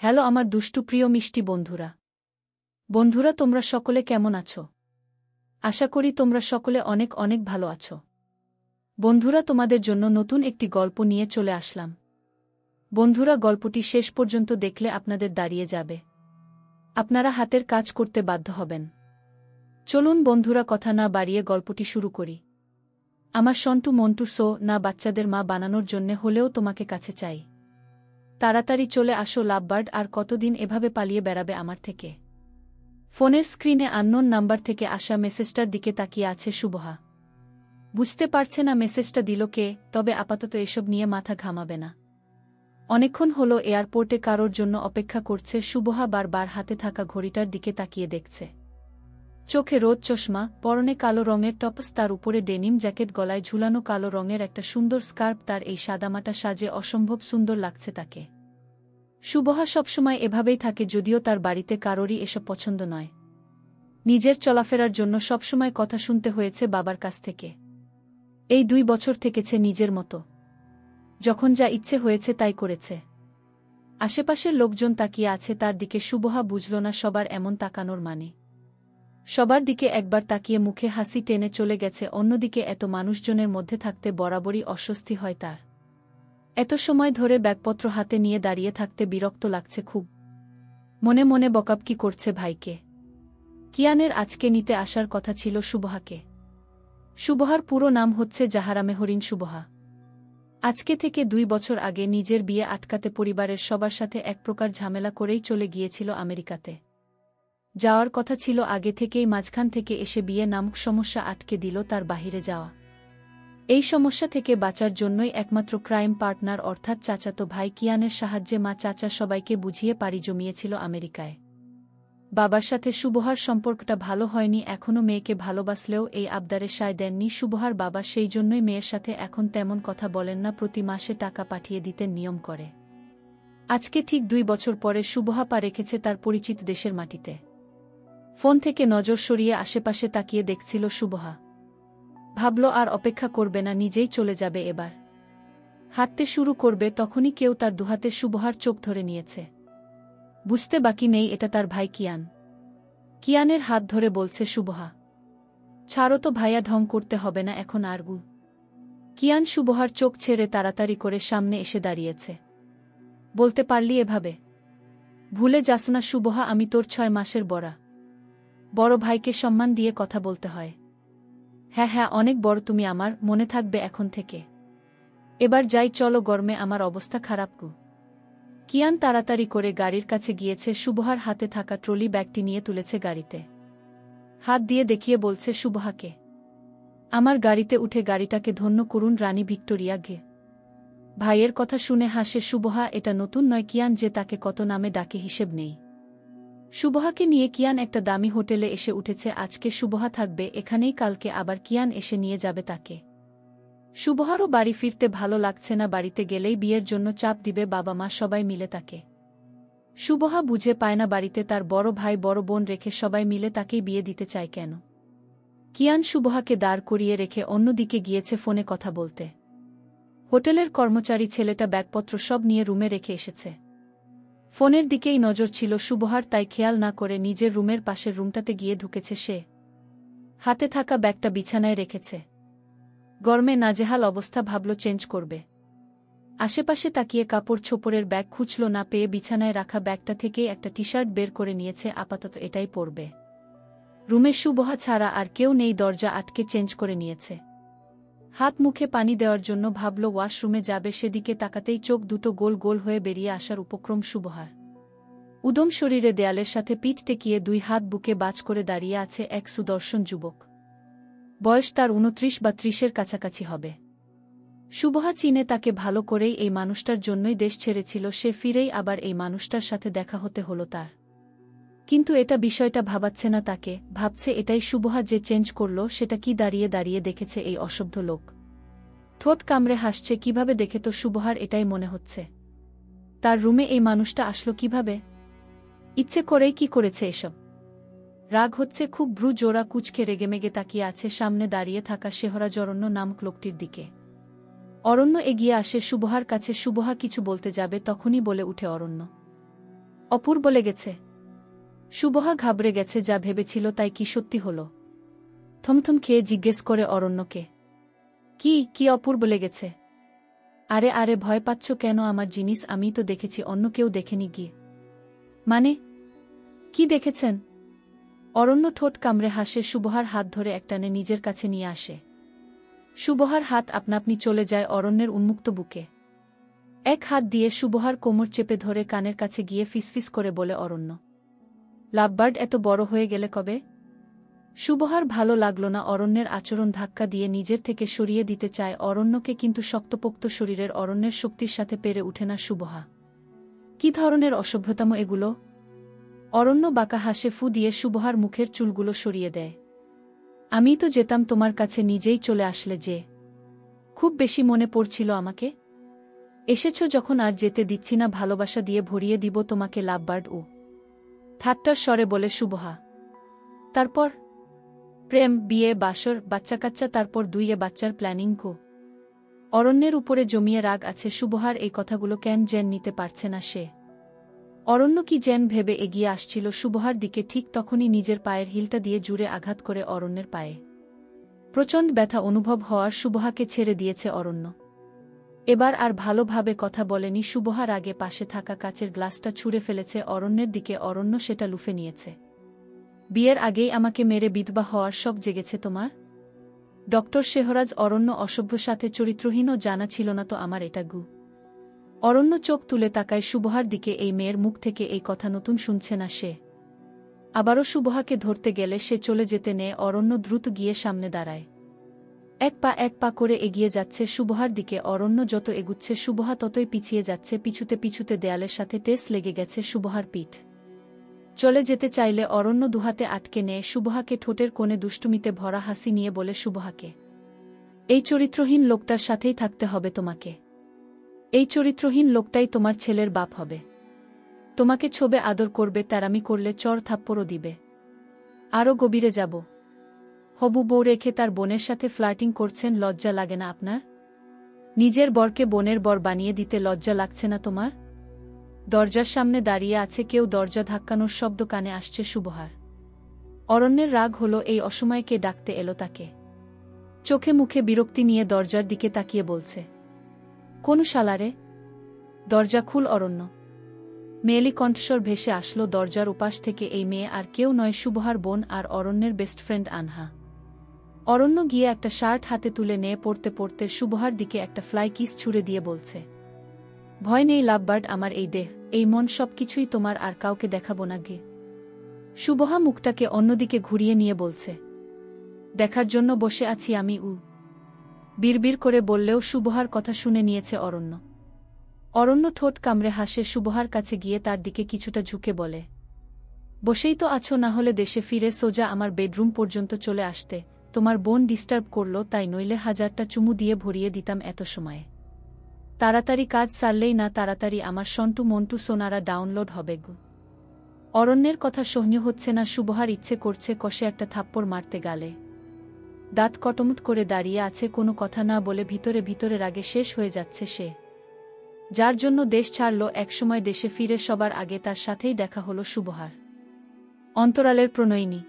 Hello আমার দুষ্টু প্রিয় মিষ্টি বন্ধুরা। বন্ধুরা তোমরা সকলে কেমন আছো? আশা করি তোমরা সকলে অনেক অনেক ভালো আছো। বন্ধুরা তোমাদের জন্য নতুন একটি গল্প নিয়ে চলে আসলাম। বন্ধুরা গল্পটি শেষ পর্যন্ত দেখলে আপনাদের দাঁড়িয়ে যাবে, আপনারা হাতের কাজ করতে বাধ্য হবেন। চলুন বন্ধুরা কথা না বাড়িয়ে গল্পটি শুরু করি। আমার সন্টু মন্টু সো না বাচ্চাদের মা বানানোর জন্যে হলেও তোমাকে কাছে চাই। তাড়াতাড়ি চলে আসো লাভবার্ড, আর কতদিন এভাবে পালিয়ে বেড়াবে আমার থেকে? ফোনের স্ক্রিনে আননোন নাম্বার থেকে আসা মেসেজটার দিকে তাকিয়ে আছে শুভহা। বুঝতে পারছে না মেসেজটা দিল কে, তবে আপাতত এসব নিয়ে মাথা ঘামাবে না। অনেকক্ষণ হলো এয়ারপোর্টে কারোর জন্য অপেক্ষা করছে শুভহা। বারবার হাতে থাকা ঘড়িটার দিকে তাকিয়ে দেখছে। চোখে রোদ চশমা, পরনে কালো রঙের টপস, তার উপরে ডেনিম জ্যাকেট, গলায় ঝুলানো কালো রঙের একটা সুন্দর স্কার্ফ। তার এই সাদামাটা সাজে অসম্ভব সুন্দর লাগছে তাকে। শুভহা সবসময় এভাবেই থাকে, যদিও তার বাড়িতে কারোরই এসব পছন্দ নয়। নিজের চলাফেরার জন্য সবসময় কথা শুনতে হয়েছে বাবার কাছ থেকে। এই 2 বছর থেকেছে নিজের মতো, যখন যা ইচ্ছে হয়েছে তাই করেছে। আশেপাশের লোকজন তাকিয়ে আছে তার দিকে। শুভহা বুঝল না সবার এমন তাকানোর মানে। সবার দিকে একবার তাকিয়ে মুখে হাসি টেনে চলে গেছে। অন্যদিকে এত মানুষজনের মধ্যে থাকতে বরাবরই অস্বস্তি হয় তার। এত সময় ধরে ব্যাগপত্র হাতে নিয়ে দাঁড়িয়ে থাকতে বিরক্ত লাগছে খুব। মনে মনে বকাবকি করছে ভাইকে। কিয়ানের আজকে নিতে আসার কথা ছিল শুভহাকে। শুভহার পুরো নাম হচ্ছে জাহারা মেহরিন শুভহা। আজকে থেকে 2 বছর আগে নিজের বিয়ে আটকাতে পরিবারের সবার সাথে এক প্রকার ঝামেলা করেই চলে গিয়েছিল আমেরিকাতে। যাওয়ার কথা ছিল আগে থেকেই, মাঝখান থেকে এসে বিয়ে নামক সমস্যা আটকে দিল তার বাহিরে যাওয়া। এই সমস্যা থেকে বাঁচার জন্যই একমাত্র ক্রাইম পার্টনার অর্থাৎ চাচাতো ভাই কিয়ানের সাহায্যে মা চাচা সবাইকে বুঝিয়ে পাড়ি জমিয়েছিল আমেরিকায়। বাবার সাথে শুভহার সম্পর্কটা ভালো হয়নি এখনও। মেয়েকে ভালোবাসলেও এই আবদারে সায় দেননি শুভহার বাবা, সেই জন্যই মেয়ের সাথে এখন তেমন কথা বলেন না, প্রতি মাসে টাকা পাঠিয়ে দিতে নিয়ম করে। আজকে ঠিক 2 বছর পরে শুভহা পা রেখেছে তার পরিচিত দেশের মাটিতে। ফোন থেকে নজর সরিয়ে আশেপাশে তাকিয়ে দেখছিল শুভহা। ভাবল আর অপেক্ষা করবে না, নিজেই চলে যাবে এবার। হাঁটতে শুরু করবে তখনই কেউ তার দুহাতে শুভহার চোখ ধরে নিয়েছে। বুঝতে বাকি নেই এটা তার ভাই কিয়ান। কিয়ানের হাত ধরে বলছে শুভহা, ছাড়ো তো ভাইয়া, ঢং করতে হবে না এখন আর। কিয়ান শুভহার চোখ ছেড়ে তাড়াতাড়ি করে সামনে এসে দাঁড়িয়েছে। বলতে পারলি এভাবে? ভুলে যাস না শুভহা, আমি তোর 6 মাসের বড় ভাইকে সম্মান দিয়ে কথা বলতে হয়। হ্যাঁ হ্যাঁ, অনেক বড় তুমি আমার, মনে থাকবে এখন থেকে। এবার যাই চলো, গরমে আমার অবস্থা খারাপ। কিয়ান তাড়াতাড়ি করে গাড়ির কাছে গিয়েছে। শুভহার হাতে থাকা ট্রলি ব্যাগটি নিয়ে তুলেছে গাড়িতে। হাত দিয়ে দেখিয়ে বলছে শুভহাকে, আমার গাড়িতে উঠে গাড়িটাকে ধন্য করুন রানী ভিক্টোরিয়া গে। ভাইয়ের কথা শুনে হাসে শুভহা। এটা নতুন নয় কিয়ান যে তাকে কত নামে ডাকে হিসেব নেই। শুভহাকে নিয়ে কিয়ান একটা দামি হোটেলে এসে উঠেছে। আজকে শুভহা থাকবে এখানেই, কালকে আবার কিয়ান এসে নিয়ে যাবে তাকে। শুভহারও বাড়ি ফিরতে ভালো লাগছে না, বাড়িতে গেলেই বিয়ের জন্য চাপ দিবে বাবা মা সবাই মিলে তাকে। শুভহা বুঝে পায় না বাড়িতে তার বড় ভাই বড় বোন রেখে সবাই মিলে তাকেই বিয়ে দিতে চায় কেন। কিয়ান শুভহাকে দাঁড় করিয়ে রেখে অন্যদিকে গিয়েছে ফোনে কথা বলতে। হোটেলের কর্মচারী ছেলেটা ব্যাগপত্র সব নিয়ে রুমে রেখে এসেছে। ফোনের দিকেই নজর ছিল শুভহার, তাই খেয়াল না করে নিজের রুমের পাশের রুমটাতে গিয়ে ঢুকেছে সে। হাতে থাকা ব্যাগটা বিছানায় রেখেছে। গরমে নাজেহাল অবস্থা, ভাবল চেঞ্জ করবে। আশেপাশে তাকিয়ে কাপড় ছোপড়ের ব্যাগ খুঁজল, না পেয়ে বিছানায় রাখা ব্যাগটা থেকেই একটা টি-শার্ট বের করে নিয়েছে, আপাতত এটাই পরবে। রুমে শুভহা ছাড়া আর কেউ নেই, দরজা আটকে চেঞ্জ করে নিয়েছে। হাত মুখে পানি দেওয়ার জন্য ভাবল ওয়াশরুমে যাবে, সেদিকে তাকাতেই চোখ দুটো গোল গোল হয়ে বেরিয়ে আসার উপক্রম শুভহার। উদম শরীরে দেয়ালের সাথে পিঠ টেকিয়ে 2 হাত বুকে বাজ করে দাঁড়িয়ে আছে এক সুদর্শন যুবক। বয়স তার 29 বা 30-এর কাছাকাছি হবে। শুভহা চিনে তাকে ভালো করেই, এই মানুষটার জন্যই দেশ ছেড়েছিল সে, ফিরেই আবার এই মানুষটার সাথে দেখা হতে হলো তার। কিন্তু এটা বিষয়টা ভাবাচ্ছে না তাকে, ভাবছে এটাই শুভহা যে চেঞ্জ করল সেটা কি। দাঁড়িয়ে দাঁড়িয়ে দেখেছে এই অসভ্য লোক। ঠোঁট কামড়ে হাসছে, কিভাবে দেখে তো শুভহার এটাই মনে হচ্ছে। তার রুমে এই মানুষটা আসলো কিভাবে? ইচ্ছে করেই কি করেছে এসব? রাগ হচ্ছে খুব, ভ্রু জোড়া কুঁচকে রেগেমেগে তাকিয়ে আছে সামনে দাঁড়িয়ে থাকা শেহরাজরণ্য নামক লোকটির দিকে। অরণ্য এগিয়ে আসে শুভহার কাছে। শুভহা কিছু বলতে যাবে তখনই বলে উঠে অরণ্য, অপূর্ব লেগেছে। শুভহা ঘাবড়ে গেছে, যা ভেবেছিল তাই কি সত্যি হল। থমথম খেয়ে জিজ্ঞেস করে অরণ্যকে, কি অপূর্ব লেগেছে? আরে আরে ভয় পাচ্ছ কেন? আমার জিনিস আমি তো দেখেছি, অন্য কেউ দেখেনি গিয়ে। মানে কি দেখেছেন? অরণ্য ঠোঁট কামড়ে হাসে, শুভহার হাত ধরে একটানে নিজের কাছে নিয়ে আসে। শুভহার হাত আপনাআপনি চলে যায় অরণ্যের উন্মুক্ত বুকে। এক হাত দিয়ে শুভহার কোমর চেপে ধরে কানের কাছে গিয়ে ফিসফিস করে বলে অরণ্য, লাভবার্ড এত বড় হয়ে গেলে কবে? শুভহার ভালো লাগল না অরণ্যের আচরণ, ধাক্কা দিয়ে নিজের থেকে সরিয়ে দিতে চায় অরণ্যকে, কিন্তু শক্তপোক্ত শরীরের অরণ্যের শক্তির সাথে পেরে উঠে না শুভহা। কি ধরনের অসভ্যতাম এগুলো? অরণ্য বাঁকা হাসে ফু দিয়ে শুভহার মুখের চুলগুলো সরিয়ে দেয়। আমি তো যেতাম তোমার কাছে, নিজেই চলে আসলে যে। খুব বেশি মনে পড়ছিল আমাকে? এসেছ যখন আর যেতে দিচ্ছি না, ভালোবাসা দিয়ে ভরিয়ে দিব তোমাকে লাভবার্ড। ঠাট্টার স্বরে বলে শুভহা। তারপর প্রেম, বিয়ে, বাসর, বাচ্চাকাচ্চা, তারপর 2 বাচ্চার প্ল্যানিং কো? অরণ্যের উপরে জমিয়ে রাগ আছে শুভহার, এই কথাগুলো কেন যেন নিতে পারছে না সে। অরণ্য কি যেন ভেবে এগিয়ে আসছিল শুভহার দিকে, ঠিক তখনই নিজের পায়ের হিলটা দিয়ে জুড়ে আঘাত করে অরণ্যের পায়ে। প্রচণ্ড ব্যথা অনুভব হওয়ার শুভহাকে ছেড়ে দিয়েছে অরণ্য। এবার আর ভালোভাবে কথা বলেনি শুভহার, আগে পাশে থাকা কাচের গ্লাসটা ছুঁড়ে ফেলেছে অরণ্যের দিকে। অরণ্য সেটা লুফে নিয়েছে। বিয়ের আগেই আমাকে মেরে বিধবা হওয়ার শখ জেগেছে তোমার? ডক্টর শেহরাজ অরণ্য অসভ্য, সাথে চরিত্রহীনও জানা ছিল না তো আমার এটা গু? অরণ্য চোখ তুলে তাকায় শুভহার দিকে, এই মেয়ের মুখ থেকে এই কথা নতুন শুনছে না সে। আবারও শুভহাকে ধরতে গেলে সে চলে যেতে নেয় অরণ্য দ্রুত গিয়ে সামনে দাঁড়ায়। এক পা করে এগিয়ে যাচ্ছে শুভহার দিকে। অরণ্য যত এগুচ্ছে শুভহা ততই পিছিয়ে যাচ্ছে, পিছুতে পিছুতে দেয়ালের সাথে টেস লেগে গেছে শুভহার পিঠ। চলে যেতে চাইলে অরণ্য দুহাতে আটকে নেয় শুভহাকে, ঠোঁটের কোণে দুষ্টুমিতে ভরা হাসি নিয়ে বলে শুভহাকে, এই চরিত্রহীন লোকটার সাথেই থাকতে হবে তোমাকে। এই চরিত্রহীন লোকটাই তোমার ছেলের বাপ হবে। তোমাকে ছোবে আদর করবে, তেরামি করলে চড় থাপ্পড়ও দিবে। আরও গভীরে যাব। হবু বউ রেখে তার বোনের সাথে ফ্লার্টিং করছেন, লজ্জা লাগে না আপনার? নিজের বরকে বোনের বর বানিয়ে দিতে লজ্জা লাগছে না তোমার? দরজার সামনে দাঁড়িয়ে আছে কেউ, দরজা ধাক্কানোর শব্দ কানে আসছে শুভহার। অরণ্যের রাগ হল এই অসময়ে কে ডাকতে এলো তাকে। চোখে মুখে বিরক্তি নিয়ে দরজার দিকে তাকিয়ে বলছে, কোন শালারে? দরজা খুল অরণ্য। মেয়েলি কণ্ঠস্বর ভেসে আসলো দরজার উপাস থেকে। এই মেয়ে আর কেউ নয়, শুভহার বোন আর অরণ্যের বেস্ট ফ্রেন্ড আনহা। অরণ্য গিয়ে একটা শার্ট হাতে তুলে নিয়ে পড়তে পড়তে শুভহার দিকে একটা ফ্লাই কিস ছুড়ে দিয়ে বলছে, ভয় নেই লাভবার্ড, আমার এই দেহ, এই মন, সব কিছুই তোমার, আর কাউকে দেখাবো না গে। শুভহা মুখটাকে অন্যদিকে ঘুরিয়ে নিয়ে বলছে, দেখার জন্য বসে আছি আমি। বিড়বিড় করে বললেও শুভহার কথা শুনে নিয়েছে অরণ্য। অরণ্য ঠোঁট কামড়ে হাসে শুভহার কাছে গিয়ে তার দিকে কিছুটা ঝুঁকে বলে, বসেই তো আছো, না হলে দেশে ফিরে সোজা আমার বেডরুম পর্যন্ত চলে আসতে। তোমার বোন ডিস্টার্ব করলো তাই, নইলে 1000টা চুমু দিয়ে ভরিয়ে দিতাম এত সময়ে। তাড়াতাড়ি কাজ সারলেই না তাড়াতাড়ি আমার সন্টু মন্টু সোনারা ডাউনলোড হবে গো। অরণ্যের কথা সহ্য হচ্ছে না শুভহার, ইচ্ছে করছে কষে একটা থাপ্পড় মারতে গালে। দাঁত কটমট করে দাঁড়িয়ে আছে, কোনো কথা না বলে, ভিতরে ভিতরে রাগে শেষ হয়ে যাচ্ছে সে। যার জন্য দেশ ছাড়ল, একসময় দেশে ফিরে সবার আগে তার সাথেই দেখা হলো শুভহার। অন্তরালের প্রণয়িনী।